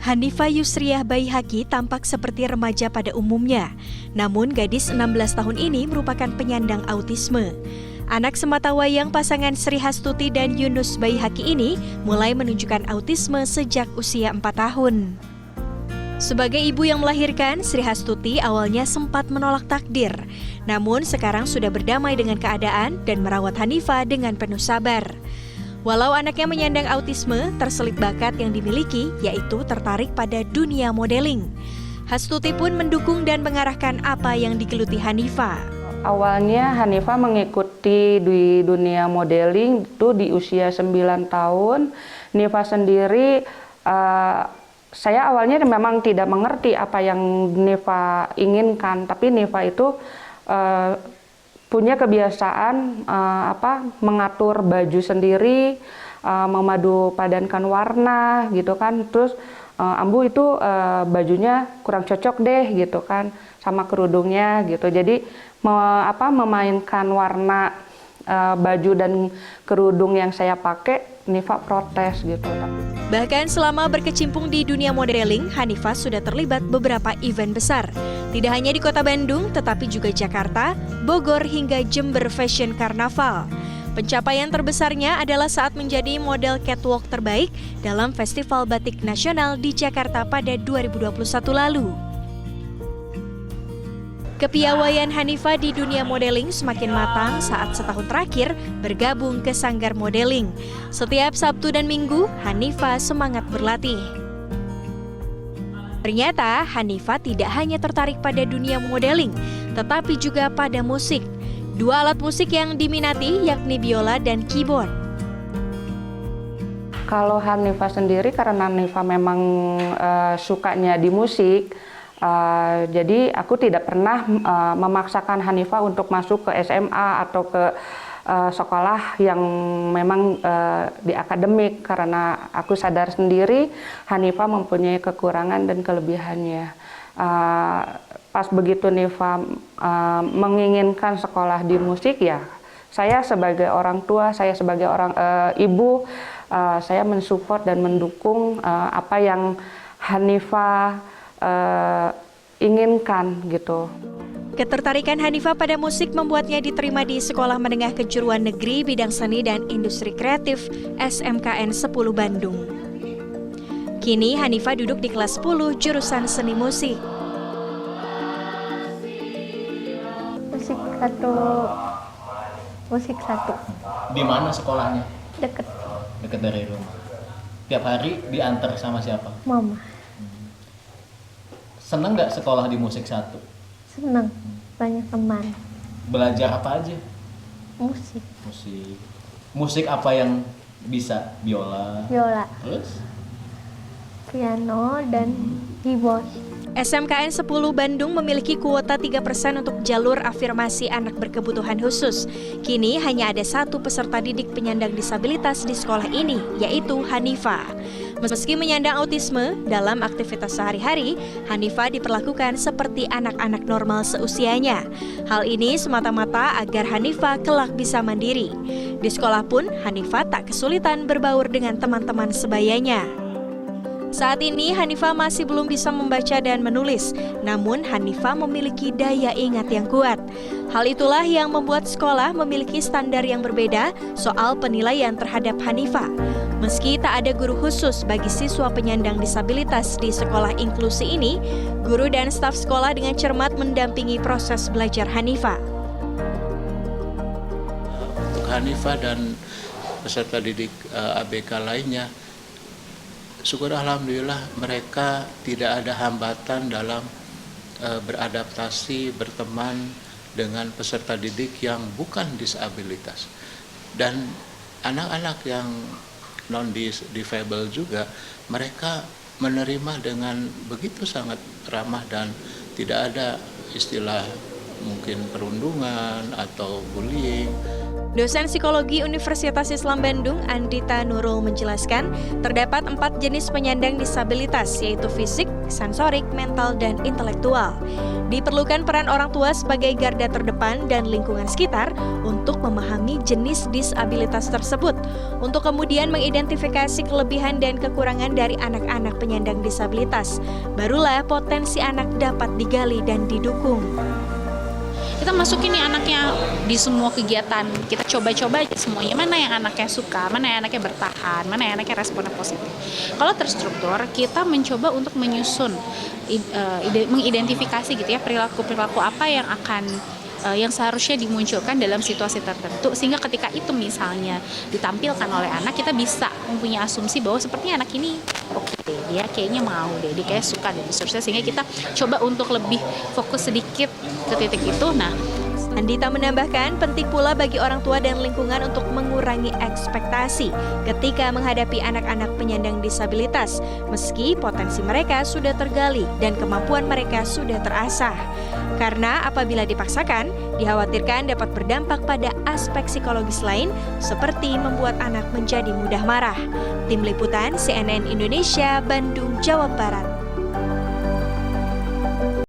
Hanifa Yusriah Baihaqi tampak seperti remaja pada umumnya. Namun gadis 16 tahun ini merupakan penyandang autisme. Anak sematawayang pasangan Sri Hastuti dan Yunus Baihaqi ini mulai menunjukkan autisme sejak usia 4 tahun. Sebagai ibu yang melahirkan, Sri Hastuti awalnya sempat menolak takdir. Namun sekarang sudah berdamai dengan keadaan dan merawat Hanifa dengan penuh sabar. Walau anaknya menyandang autisme, terselip bakat yang dimiliki, yaitu tertarik pada dunia modeling. Hastuti pun mendukung dan mengarahkan apa yang digeluti Hanifa. Awalnya Hanifa mengikuti di dunia modeling itu di usia 9 tahun. Hanifa sendiri, saya awalnya memang tidak mengerti apa yang Hanifa inginkan, tapi Hanifa itu punya kebiasaan mengatur baju sendiri, memadu padankan warna gitu kan. Terus Ambu itu bajunya kurang cocok deh gitu kan sama kerudungnya gitu. Jadi memainkan warna baju dan kerudung yang saya pakai, Hanifa protes gitu. Bahkan selama berkecimpung di dunia modeling, Hanifa sudah terlibat beberapa event besar. Tidak hanya di kota Bandung, tetapi juga Jakarta, Bogor, hingga Jember Fashion Carnaval. Pencapaian terbesarnya adalah saat menjadi model catwalk terbaik dalam Festival Batik Nasional di Jakarta pada 2021 lalu. Kepiawaian Hanifa di dunia modeling semakin matang saat setahun terakhir bergabung ke Sanggar Modeling. Setiap Sabtu dan Minggu, Hanifa semangat berlatih. Ternyata Hanifa tidak hanya tertarik pada dunia modeling, tetapi juga pada musik. Dua alat musik yang diminati yakni biola dan keyboard. Kalau Hanifa sendiri, karena Hanifa memang sukanya di musik, jadi aku tidak pernah memaksakan Hanifa untuk masuk ke SMA atau ke sekolah yang memang di akademik, karena aku sadar sendiri Hanifa mempunyai kekurangan dan kelebihannya. Pas begitu Hanifa menginginkan sekolah di musik, ya saya sebagai orang tua, saya sebagai orang ibu, saya mensupport dan mendukung apa yang Hanifa inginkan gitu. Ketertarikan Hanifa pada musik membuatnya diterima di Sekolah Menengah Kejuruan Negeri Bidang Seni dan Industri Kreatif SMKN 10 Bandung. Kini Hanifa duduk di kelas 10 jurusan seni musik. Musik satu. Di mana sekolahnya? Deket. Dekat dari rumah. Tiap hari diantar sama siapa? Mama. Seneng nggak sekolah di musik satu? Senang. Banyak teman. Belajar apa aja? Musik. Musik apa yang bisa? Biola. Terus? Piano dan keyboard. SMKN 10 Bandung memiliki kuota 3% untuk jalur afirmasi anak berkebutuhan khusus. Kini hanya ada satu peserta didik penyandang disabilitas di sekolah ini, yaitu Hanifa. Meski menyandang autisme, dalam aktivitas sehari-hari, Hanifa diperlakukan seperti anak-anak normal seusianya. Hal ini semata-mata agar Hanifa kelak bisa mandiri. Di sekolah pun, Hanifa tak kesulitan berbaur dengan teman-teman sebayanya. Saat ini Hanifa masih belum bisa membaca dan menulis, namun Hanifa memiliki daya ingat yang kuat. Hal itulah yang membuat sekolah memiliki standar yang berbeda soal penilaian terhadap Hanifa. Meski tak ada guru khusus bagi siswa penyandang disabilitas di sekolah inklusi ini, guru dan staf sekolah dengan cermat mendampingi proses belajar Hanifa. Untuk Hanifa dan peserta didik ABK lainnya, syukur alhamdulillah mereka tidak ada hambatan dalam beradaptasi, berteman dengan peserta didik yang bukan disabilitas. Dan anak-anak yang non-difabel juga, mereka menerima dengan begitu sangat ramah dan tidak ada istilah mungkin perundungan atau bullying. Dosen Psikologi Universitas Islam Bandung, Andita Nurul menjelaskan, terdapat 4 jenis penyandang disabilitas, yaitu fisik, sensorik, mental, dan intelektual. Diperlukan peran orang tua sebagai garda terdepan dan lingkungan sekitar untuk memahami jenis disabilitas tersebut, untuk kemudian mengidentifikasi kelebihan dan kekurangan dari anak-anak penyandang disabilitas. Barulah potensi anak dapat digali dan didukung. Kita masukin nih anaknya di semua kegiatan, kita coba-coba aja semuanya, mana yang anaknya suka, mana yang anaknya bertahan, mana yang anaknya responnya positif. Kalau terstruktur, kita mencoba untuk menyusun, mengidentifikasi gitu ya, perilaku-perilaku apa yang akan yang seharusnya dimunculkan dalam situasi tertentu, sehingga ketika itu misalnya ditampilkan oleh anak, kita bisa mempunyai asumsi bahwa sepertinya anak ini oke deh, dia kayaknya mau deh, dia kayak suka dan seterusnya, sehingga kita coba untuk lebih fokus sedikit ke titik itu. Nah, Andita menambahkan, penting pula bagi orang tua dan lingkungan untuk mengurangi ekspektasi ketika menghadapi anak-anak penyandang disabilitas, meski potensi mereka sudah tergali dan kemampuan mereka sudah terasah. Karena apabila dipaksakan, dikhawatirkan dapat berdampak pada aspek psikologis lain, seperti membuat anak menjadi mudah marah. Tim Liputan CNN Indonesia, Bandung, Jawa Barat.